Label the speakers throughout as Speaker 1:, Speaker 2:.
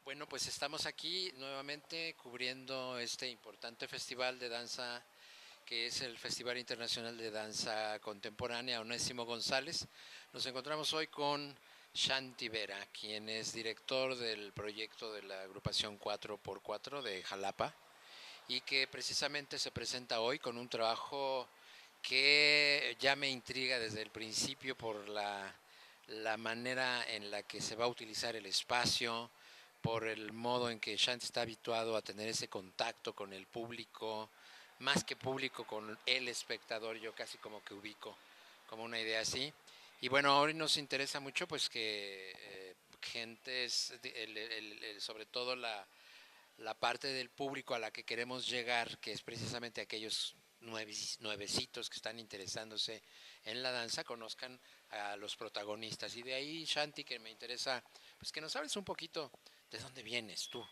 Speaker 1: Bueno, pues estamos aquí nuevamente cubriendo este importante festival de danza que es el Festival Internacional de Danza Contemporánea Onésimo González. Nos encontramos hoy con Shanti Vera, quien es director del proyecto de la agrupación 4x4 de Jalapa y que precisamente se presenta hoy con un trabajo que ya me intriga desde el principio por la manera en la que se va a utilizar el espacio, por el modo en que Shanti está habituado a tener ese contacto con el público, más que público con el espectador, yo casi como que ubico como una idea así. Y bueno, hoy nos interesa mucho pues que gentes, sobre todo la parte del público a la que queremos llegar, que es precisamente aquellos nuevecitos que están interesándose en la danza, conozcan a los protagonistas. Y de ahí, Shanti, que me interesa, pues que nos hables un poquito de dónde vienes tú,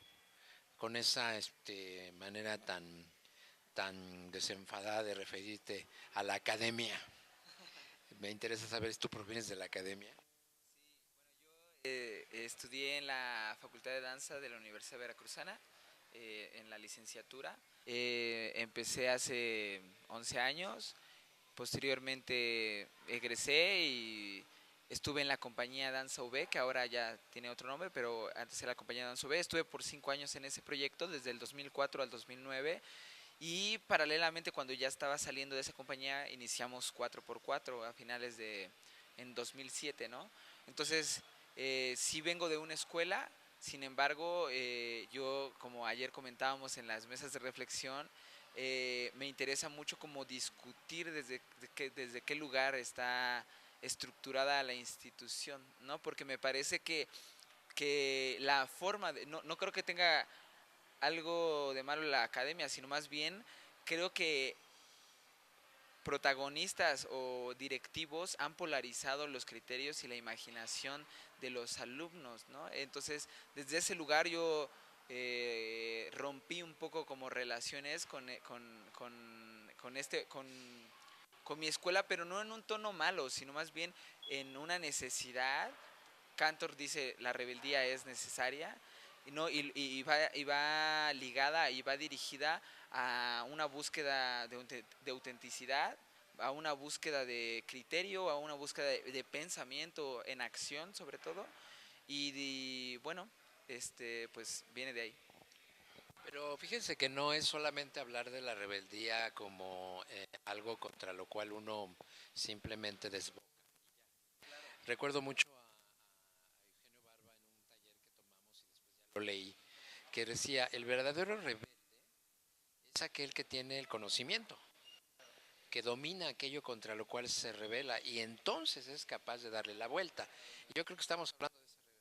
Speaker 1: con esa manera tan desenfadada de referirte a la academia. Me interesa saber si tú provienes de la academia.
Speaker 2: Estudié en la Facultad de Danza de la Universidad Veracruzana, en la licenciatura. Empecé hace 11 años, posteriormente egresé y estuve en la compañía Danza V, que ahora ya tiene otro nombre, pero antes era la compañía Danza V. Estuve por 5 años en ese proyecto, desde el 2004 al 2009. Y paralelamente, cuando ya estaba saliendo de esa compañía, iniciamos 4x4 a finales de en 2007, ¿no? Entonces, sí vengo de una escuela. Sin embargo, yo, como ayer comentábamos en las mesas de reflexión, me interesa mucho como discutir desde qué lugar está estructurada la institución, ¿no? Porque me parece que la forma no creo que tenga algo de malo la academia, sino más bien creo que protagonistas o directivos han polarizado los criterios y la imaginación de los alumnos, ¿no? Entonces, desde ese lugar yo rompí un poco como relaciones con mi escuela, pero no en un tono malo, sino más bien en una necesidad. Cantor dice, la rebeldía es necesaria, ¿no? Y va ligada y va dirigida a una búsqueda de autenticidad, a una búsqueda de criterio, a una búsqueda de pensamiento en acción sobre todo. Bueno, pues viene de ahí.
Speaker 1: Pero fíjense que no es solamente hablar de la rebeldía como algo contra lo cual uno simplemente desboca. Recuerdo mucho a Eugenio Barba en un taller que tomamos y después ya lo leí, que decía, el verdadero rebelde es aquel que tiene el conocimiento, que domina aquello contra lo cual se revela y entonces es capaz de darle la vuelta. Y yo creo que estamos hablando de esa rebeldía.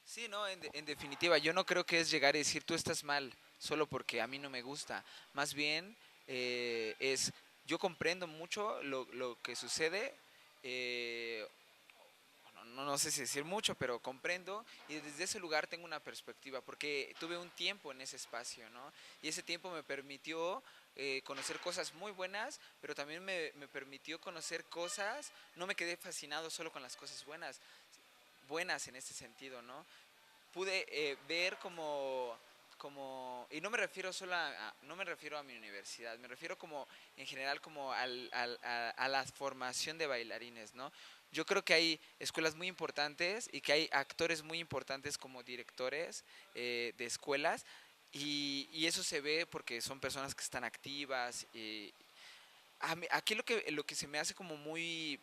Speaker 2: Sí, no, en definitiva, yo no creo que es llegar y decir tú estás mal solo porque a mí no me gusta. Más bien yo comprendo mucho lo que sucede. eh, no sé si decir mucho, pero comprendo y desde ese lugar tengo una perspectiva, porque tuve un tiempo en ese espacio, ¿no? Y ese tiempo me permitió conocer cosas muy buenas, pero también me permitió conocer cosas, no me quedé fascinado solo con las cosas buenas en este sentido, ¿no? Pude ver y no me refiero no me refiero a mi universidad, me refiero como en general como a la formación de bailarines, ¿no? Yo creo que hay escuelas muy importantes y que hay actores muy importantes como directores de escuelas, y eso se ve porque son personas que están activas. Aquí lo que se me hace como muy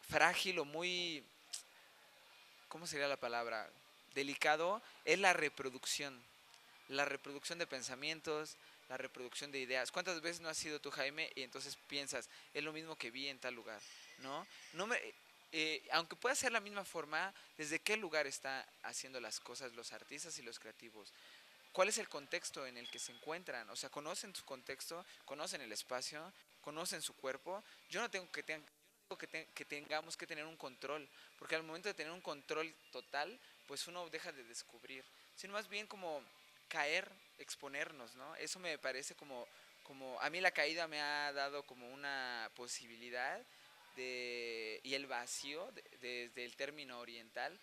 Speaker 2: frágil o muy, ¿cómo sería la palabra? Delicado, es la reproducción de pensamientos, la reproducción de ideas. ¿Cuántas veces no has sido tú, Jaime, y entonces piensas, es lo mismo que vi en tal lugar? ¿No? No me, Aunque pueda ser la misma forma, ¿desde qué lugar están haciendo las cosas los artistas y los creativos? ¿Cuál es el contexto en el que se encuentran? O sea, conocen su contexto, conocen el espacio, conocen su cuerpo. Yo no tengo que, que tengamos que tener un control, porque al momento de tener un control total, pues uno deja de descubrir, sino más bien como caer, exponernos, ¿no? Eso me parece como a mí la caída me ha dado como una posibilidad y el vacío desde el término oriental,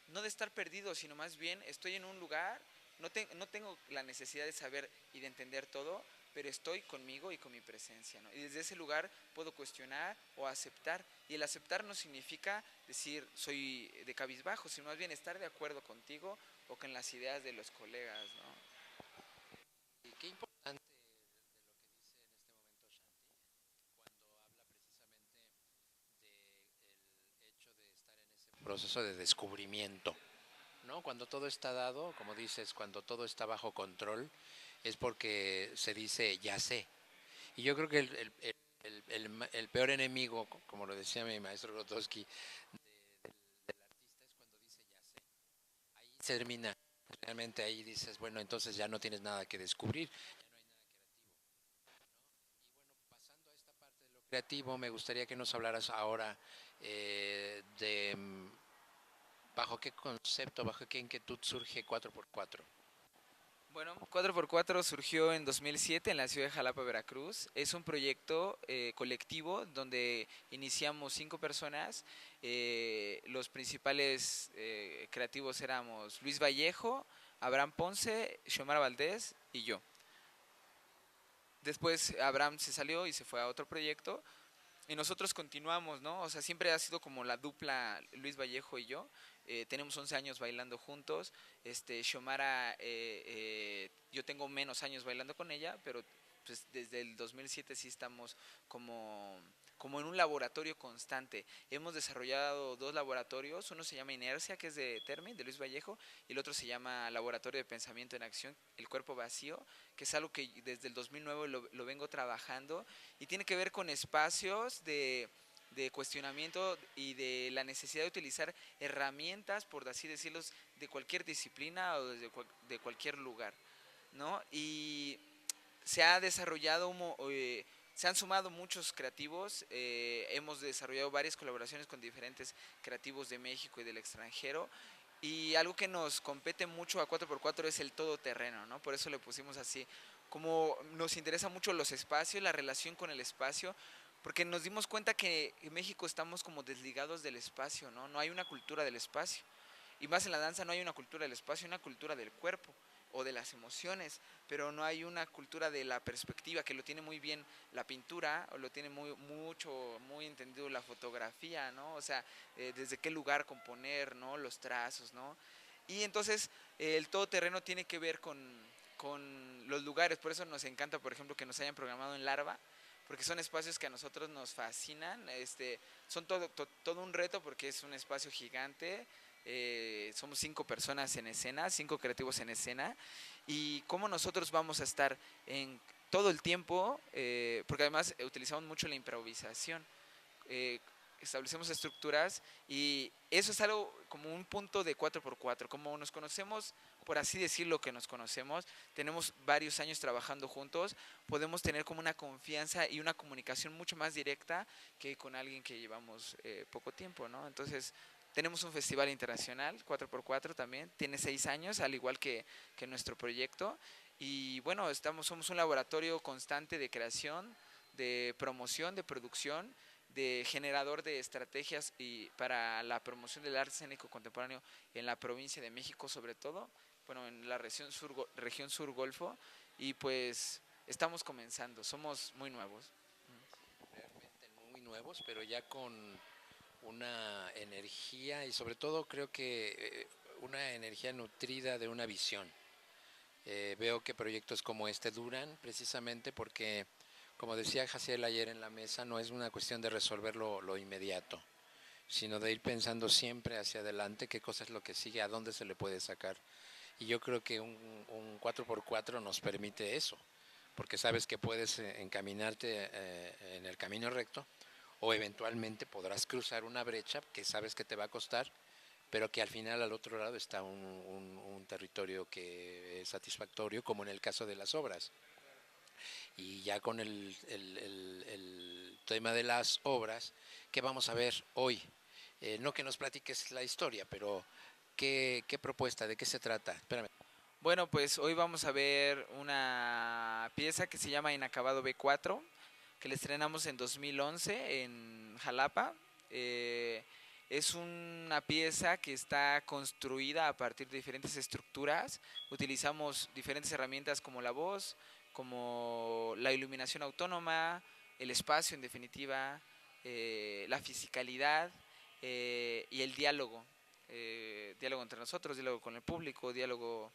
Speaker 2: no de estar perdido, sino más bien estoy en un lugar, no tengo la necesidad de saber y de entender todo, pero estoy conmigo y con mi presencia, ¿no? Y desde ese lugar puedo cuestionar o aceptar. Y el aceptar no significa decir soy de cabizbajo, sino más bien estar de acuerdo contigo o con las ideas de los colegas, ¿no?
Speaker 1: Y qué importante de lo que dice en este momento Shanti, cuando habla precisamente del hecho de estar en ese proceso de descubrimiento, ¿no? Cuando todo está dado, como dices, cuando todo está bajo control, es porque se dice ya sé. Y yo creo que el peor enemigo, como lo decía mi maestro Grotowski, del artista es cuando dice ya sé. Ahí se termina. Realmente ahí dices, bueno, entonces ya no tienes nada que descubrir, ya no hay nada creativo. Y bueno, pasando a esta parte de lo creativo, me gustaría que nos hablaras ahora de bajo qué concepto, bajo qué inquietud surge 4x4.
Speaker 2: Bueno, 4x4 surgió en 2007 en la ciudad de Jalapa, Veracruz. Es un proyecto colectivo donde iniciamos 5 personas. Los principales creativos éramos Luis Vallejo, Abraham Ponce, Xiomara Valdés y yo. Después Abraham se salió y se fue a otro proyecto y nosotros continuamos, ¿no? O sea, siempre ha sido como la dupla Luis Vallejo y yo. Tenemos 11 años bailando juntos. Xiomara, yo tengo menos años bailando con ella, pero pues desde el 2007 sí estamos como, como en un laboratorio constante. Hemos desarrollado 2 laboratorios, uno se llama Inercia, que es de Termin, de Luis Vallejo, y el otro se llama Laboratorio de Pensamiento en Acción, El Cuerpo Vacío, que es algo que desde el 2009 lo vengo trabajando y tiene que ver con espacios de cuestionamiento y de la necesidad de utilizar herramientas, por así decirlo, de cualquier disciplina o de cualquier lugar, ¿no? Y se ha desarrollado, se han sumado muchos creativos, hemos desarrollado varias colaboraciones con diferentes creativos de México y del extranjero, y algo que nos compete mucho a 4x4 es el todoterreno, ¿no? Por eso le pusimos así. Como nos interesa mucho los espacios, la relación con el espacio, porque nos dimos cuenta que en México estamos como desligados del espacio, ¿no? No hay una cultura del espacio. Y más en la danza no hay una cultura del espacio, hay una cultura del cuerpo o de las emociones, pero no hay una cultura de la perspectiva, que lo tiene muy bien la pintura, o lo tiene muy entendido la fotografía, ¿no? O sea, desde qué lugar componer, ¿no? Los trazos, ¿no? Y entonces el todoterreno tiene que ver con los lugares, por eso nos encanta, por ejemplo, que nos hayan programado en Larva, porque son espacios que a nosotros nos fascinan, son todo un reto porque es un espacio gigante, somos 5 personas en escena, 5 creativos en escena, y cómo nosotros vamos a estar en todo el tiempo, porque además utilizamos mucho la improvisación, eh, establecemos estructuras y eso es algo como un punto de 4x4, como nos conocemos, por así decirlo que nos conocemos, tenemos varios años trabajando juntos, podemos tener como una confianza y una comunicación mucho más directa que con alguien que llevamos poco tiempo, ¿no? Entonces, tenemos un festival internacional, 4x4 también, tiene 6 años, al igual que nuestro proyecto. Y bueno, somos un laboratorio constante de creación, de promoción, de producción, de generador de estrategias y para la promoción del arte escénico contemporáneo en la provincia de México sobre todo, bueno, en la región sur Golfo, y pues estamos comenzando, somos muy nuevos.
Speaker 1: Realmente muy nuevos, pero ya con una energía y sobre todo creo que una energía nutrida de una visión. Veo que proyectos como este duran precisamente porque, como decía Jaciel ayer en la mesa, no es una cuestión de resolver lo inmediato, sino de ir pensando siempre hacia adelante qué cosa es lo que sigue, a dónde se le puede sacar. Y yo creo que un 4x4 nos permite eso, porque sabes que puedes encaminarte en el camino recto o eventualmente podrás cruzar una brecha que sabes que te va a costar, pero que al final al otro lado está un territorio que es satisfactorio, como en el caso de las obras. Y ya con el tema de las obras, ¿qué vamos a ver hoy? No que nos platiques la historia, pero ¿qué propuesta? ¿De qué se trata? Espérame.
Speaker 2: Bueno, pues hoy vamos a ver una pieza que se llama Inacabado B4, que la estrenamos en 2011 en Jalapa. Es una pieza que está construida a partir de diferentes estructuras. Utilizamos diferentes herramientas como la voz, como la iluminación autónoma, el espacio en definitiva, la fisicalidad y el diálogo. Diálogo entre nosotros, diálogo con el público, diálogo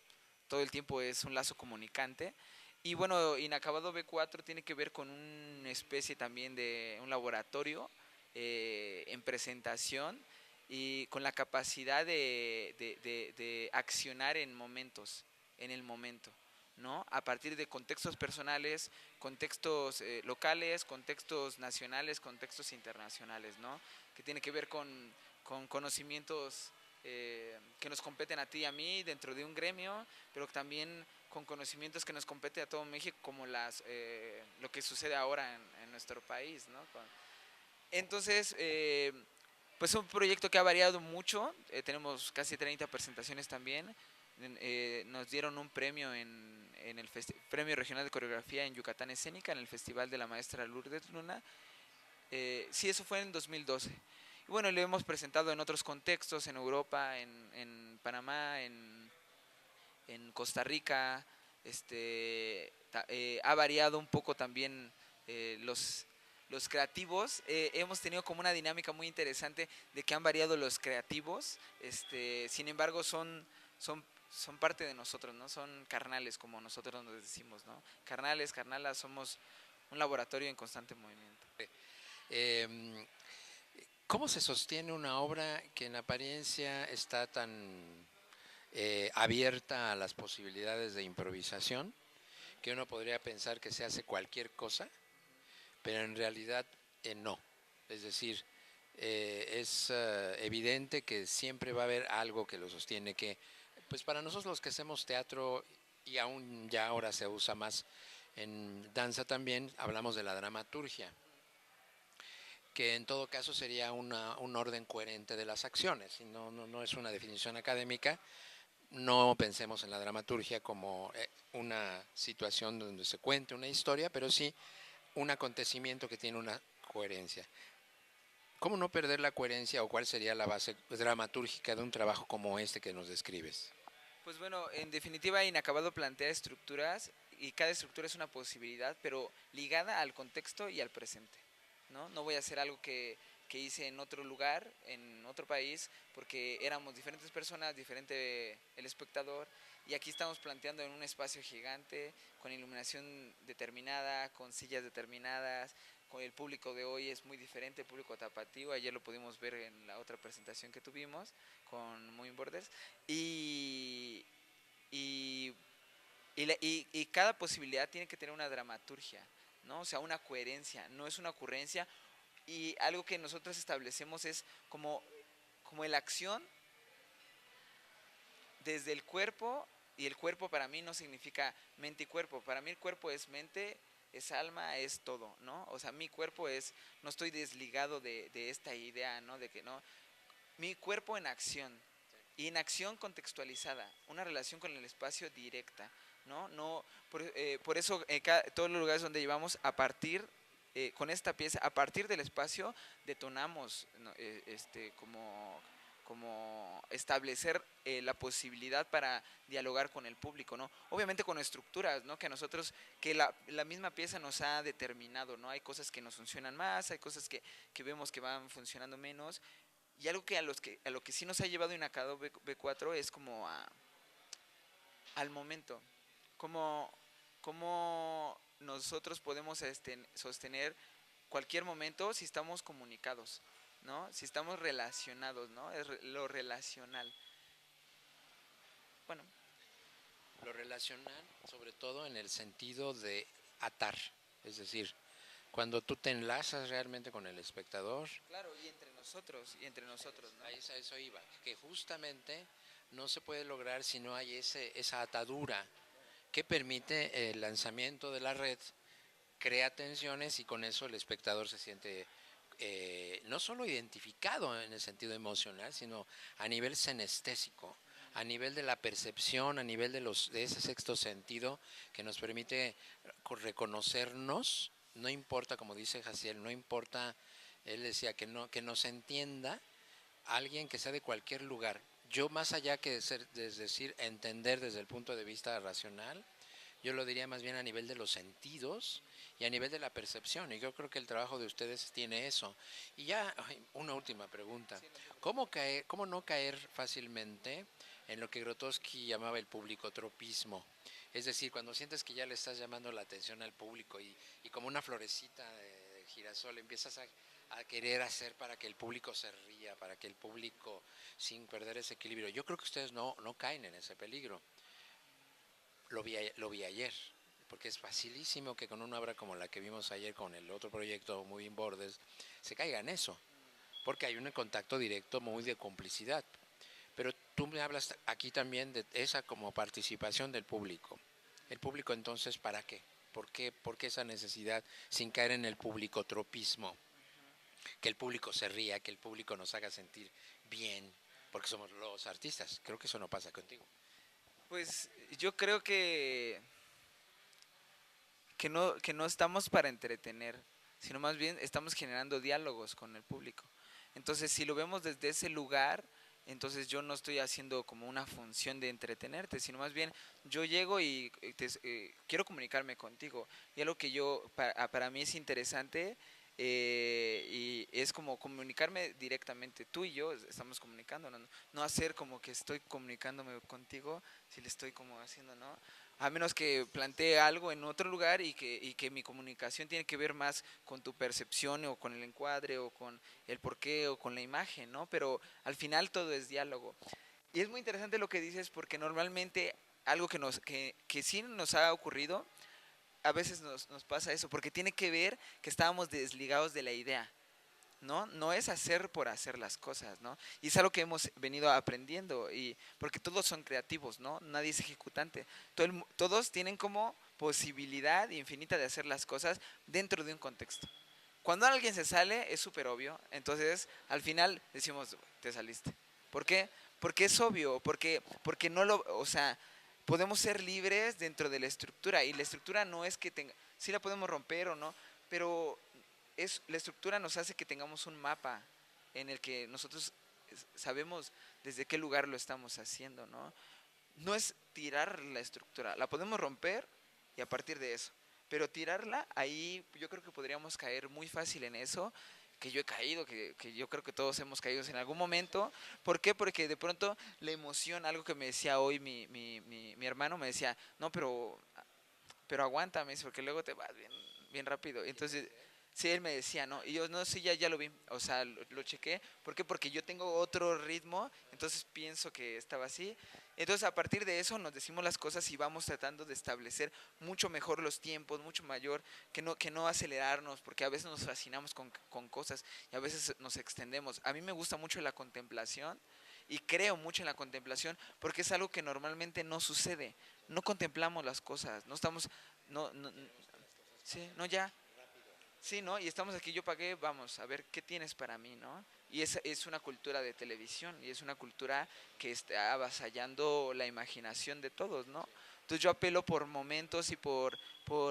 Speaker 2: todo el tiempo es un lazo comunicante. Y bueno, Inacabado B4 tiene que ver con una especie también de un laboratorio en presentación y con la capacidad de accionar en momentos, en el momento, ¿no? A partir de contextos personales, contextos locales, contextos nacionales, contextos internacionales, ¿no? Que tiene que ver con conocimientos que nos competen a ti y a mí dentro de un gremio, pero también con conocimientos que nos compete a todo México, como lo que sucede ahora en nuestro país, ¿no? Entonces, pues es un proyecto que ha variado mucho, tenemos casi 30 presentaciones también, nos dieron un premio en el Premio Regional de Coreografía en Yucatán Escénica, en el Festival de la Maestra Lourdes Luna. Sí, eso fue en 2012. Y bueno, lo hemos presentado en otros contextos, en Europa, en Panamá, en Costa Rica. Ha variado un poco también los creativos. Hemos tenido como una dinámica muy interesante de que han variado los creativos. Sin embargo, son parte de nosotros, ¿no? Son carnales, como nosotros nos decimos, ¿no? Carnales, carnalas, somos un laboratorio en constante movimiento.
Speaker 1: Eh, ¿Cómo se sostiene una obra que en apariencia está tan abierta a las posibilidades de improvisación, que uno podría pensar que se hace cualquier cosa, pero en realidad no? Es decir, es evidente que siempre va a haber algo que lo sostiene, que pues para nosotros los que hacemos teatro, y aún ya ahora se usa más en danza también, hablamos de la dramaturgia, que en todo caso sería un orden coherente de las acciones, y no es una definición académica. No pensemos en la dramaturgia como una situación donde se cuente una historia, pero sí un acontecimiento que tiene una coherencia. ¿Cómo no perder la coherencia, o cuál sería la base dramatúrgica de un trabajo como este que nos describes?
Speaker 2: Pues bueno, en definitiva, Inacabado plantea estructuras y cada estructura es una posibilidad, pero ligada al contexto y al presente, ¿no? No voy a hacer algo que hice en otro lugar, en otro país, porque éramos diferentes personas, diferente el espectador, y aquí estamos planteando en un espacio gigante, con iluminación determinada, con sillas determinadas, con el público de hoy es muy diferente, el público tapatío, ayer lo pudimos ver en la otra presentación que tuvimos con Moving Borders, y, y, y cada posibilidad tiene que tener una dramaturgia, ¿no? O sea, una coherencia, no es una ocurrencia. Y algo que nosotros establecemos es como la acción desde el cuerpo, y el cuerpo para mí no significa mente y cuerpo, para mí el cuerpo es mente, es alma, es todo, ¿no? O sea, mi cuerpo no estoy desligado de esta idea, ¿no? De que no, mi cuerpo en acción, y en acción contextualizada, una relación con el espacio directa, ¿no? Por eso todos los lugares donde llevamos a partir, con esta pieza, a partir del espacio, detonamos, ¿no? Como establecer la posibilidad para dialogar con el público, ¿no? Obviamente con estructuras, ¿no? Que a nosotros, que la misma pieza nos ha determinado, ¿no? Hay cosas que nos funcionan más, hay cosas que vemos que van funcionando menos, y algo que a lo que sí nos ha llevado Inacabado B4 es como al momento, como nosotros podemos sostener cualquier momento si estamos comunicados, ¿no? Si estamos relacionados, ¿no? Es lo relacional. Bueno.
Speaker 1: Lo relacional, sobre todo en el sentido de atar, es decir, cuando tú te enlazas realmente con el espectador.
Speaker 2: Claro, y entre nosotros, ¿no?
Speaker 1: A eso iba, que justamente no se puede lograr si no hay esa atadura que permite el lanzamiento de la red, crea tensiones, y con eso el espectador se siente no solo identificado en el sentido emocional, sino a nivel senestésico, a nivel de la percepción, a nivel de ese sexto sentido que nos permite reconocernos no importa, como dice Jaciel, no importa, él decía que no se entienda alguien que sea de cualquier lugar. Yo más allá que de decir entender desde el punto de vista racional, yo lo diría más bien a nivel de los sentidos y a nivel de la percepción. Y yo creo que el trabajo de ustedes tiene eso. Y ya, una última pregunta. ¿Cómo no caer fácilmente en lo que Grotowski llamaba el publicotropismo? Es decir, cuando sientes que ya le estás llamando la atención al público y como una florecita de girasol empiezas a querer hacer para que el público se ría, para que el público sin perder ese equilibrio. Yo creo que ustedes no caen en ese peligro. Lo vi ayer, porque es facilísimo que con una obra como la que vimos ayer con el otro proyecto Moving Borders se caiga en eso, porque hay un contacto directo muy de complicidad. Pero tú me hablas aquí también de esa como participación del público. ¿El público entonces para qué? ¿Por qué esa necesidad sin caer en el publicotropismo? Que el público se ría, que el público nos haga sentir bien, porque somos los artistas. Creo que eso no pasa contigo.
Speaker 2: Pues yo creo que no estamos para entretener, sino más bien estamos generando diálogos con el público. Entonces, si lo vemos desde ese lugar, entonces yo no estoy haciendo como una función de entretenerte, sino más bien yo llego y quiero comunicarme contigo. Y algo que para mí es interesante y es como comunicarme directamente. Tú y yo estamos comunicando, no hacer como que estoy comunicándome contigo, si le estoy como haciendo, ¿no? A menos que plantee algo en otro lugar y que mi comunicación tiene que ver más con tu percepción o con el encuadre o con el porqué o con la imagen, ¿no? Pero al final todo es diálogo. Y es muy interesante lo que dices porque normalmente algo que sí nos ha ocurrido, a veces nos pasa eso, porque tiene que ver que estábamos desligados de la idea. ¿No? No es hacer por hacer las cosas, ¿no? Y es algo que hemos venido aprendiendo, y porque todos son creativos, ¿no? Nadie es ejecutante. Todos tienen como posibilidad infinita de hacer las cosas dentro de un contexto. Cuando alguien se sale es súper obvio, entonces al final decimos, te saliste. ¿Por qué? Porque es obvio, porque no lo, o sea, podemos ser libres dentro de la estructura, y la estructura no es que tenga, sí la podemos romper o no, pero la estructura nos hace que tengamos un mapa en el que nosotros sabemos desde qué lugar lo estamos haciendo, ¿no? No es tirar la estructura, la podemos romper y a partir de eso, pero tirarla, ahí yo creo que podríamos caer muy fácil en eso, que yo he caído, que yo creo que todos hemos caído en algún momento. ¿Por qué? Porque de pronto la emoción, algo que me decía hoy mi hermano, me decía, no, pero aguanta, me dice, porque luego te vas bien rápido. Entonces, sí, él me decía, ¿no? Y yo, no, sí, ya lo vi, o sea, lo chequé. ¿Por qué? Porque yo tengo otro ritmo, entonces pienso que estaba así. Entonces, a partir de eso, nos decimos las cosas y vamos tratando de establecer mucho mejor los tiempos, mucho mayor, que no acelerarnos, porque a veces nos fascinamos con cosas y a veces nos extendemos. A mí me gusta mucho la contemplación y creo mucho en la contemplación porque es algo que normalmente no sucede. No contemplamos las cosas, no estamos, no, sí, no ya, sí, ¿no? Y estamos aquí, yo pagué, vamos, a ver qué tienes para mí, ¿no? Y es una cultura de televisión y es una cultura que está avasallando la imaginación de todos, ¿no? Entonces yo apelo por momentos y por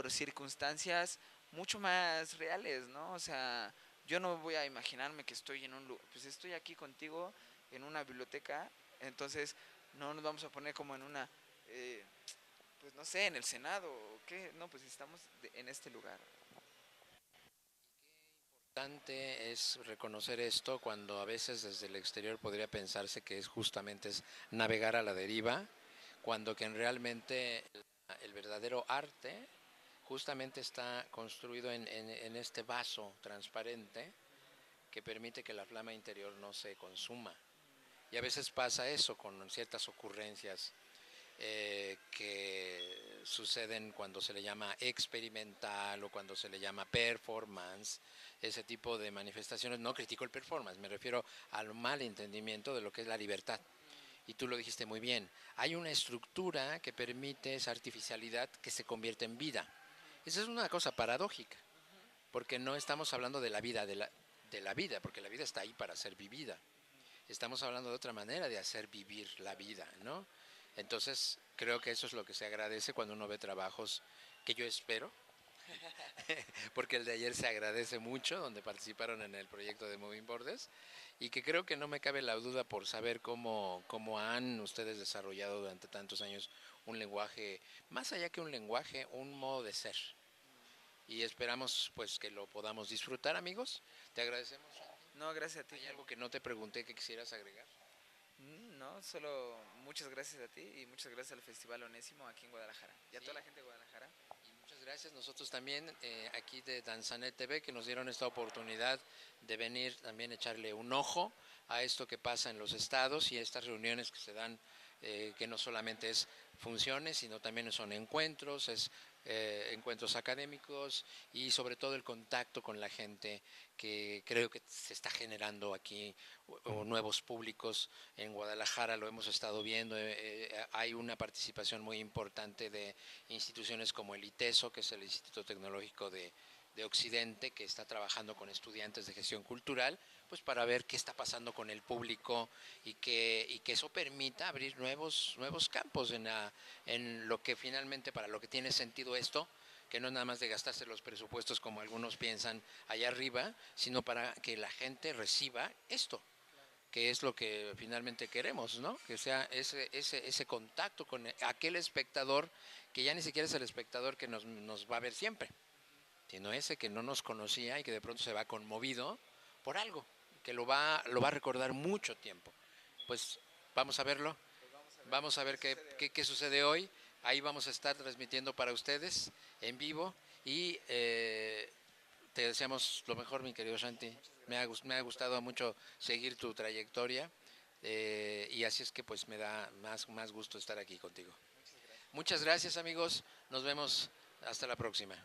Speaker 2: circunstancias mucho más reales, ¿no? O sea, yo no voy a imaginarme que estoy en un lugar, pues estoy aquí contigo en una biblioteca, entonces no nos vamos a poner como en una, pues no sé, en el Senado, o qué, no, pues estamos en este lugar.
Speaker 1: Importante es reconocer esto cuando a veces desde el exterior podría pensarse que es justamente es navegar a la deriva, cuando que realmente el verdadero arte justamente está construido en este vaso transparente que permite que la flama interior no se consuma. Y a veces pasa eso con ciertas ocurrencias que suceden cuando se le llama experimental o cuando se le llama performance, ese tipo de manifestaciones. No critico el performance, me refiero al mal entendimiento de lo que es la libertad. Y tú lo dijiste muy bien, hay una estructura que permite esa artificialidad que se convierte en vida. Esa es una cosa paradójica, porque no estamos hablando de la vida, de la vida, porque la vida está ahí para ser vivida. Estamos hablando de otra manera de hacer vivir la vida, ¿no? Entonces, creo que eso es lo que se agradece cuando uno ve trabajos que yo espero porque el de ayer se agradece mucho, donde participaron en el proyecto de Moving Borders, y que creo que no me cabe la duda por saber cómo han ustedes desarrollado durante tantos años un lenguaje, más allá que un lenguaje, un modo de ser. Y esperamos pues que lo podamos disfrutar, amigos. Te agradecemos.
Speaker 2: No, gracias a ti.
Speaker 1: ¿Hay algo que no te pregunté que quisieras agregar?
Speaker 2: No, solo muchas gracias a ti y muchas gracias al Festival Onésimo aquí en Guadalajara. Y a
Speaker 1: Sí.
Speaker 2: toda la gente de Guadalajara.
Speaker 1: Y muchas gracias. Nosotros también aquí de Danzanet TV que nos dieron esta oportunidad de venir también echarle un ojo a esto que pasa en los estados y a estas reuniones que se dan, que no solamente es funciones, sino también son encuentros, encuentros académicos y sobre todo el contacto con la gente que creo que se está generando aquí o nuevos públicos en Guadalajara, lo hemos estado viendo, hay una participación muy importante de instituciones como el ITESO, que es el Instituto Tecnológico de Occidente, que está trabajando con estudiantes de gestión cultural, pues para ver qué está pasando con el público y que eso permita abrir nuevos campos en lo que finalmente, para lo que tiene sentido esto, que no es nada más de gastarse los presupuestos como algunos piensan allá arriba, sino para que la gente reciba esto, que es lo que finalmente queremos, ¿no? Que sea ese contacto con aquel espectador que ya ni siquiera es el espectador que nos va a ver siempre, sino ese que no nos conocía y que de pronto se va conmovido por algo, que lo va a recordar mucho tiempo. Pues vamos a verlo, vamos a ver qué sucede hoy. Ahí vamos a estar transmitiendo para ustedes en vivo y te deseamos lo mejor, mi querido Shanti. Me ha gustado mucho seguir tu trayectoria y así es que pues me da más gusto estar aquí contigo. Muchas gracias, amigos. Nos vemos hasta la próxima.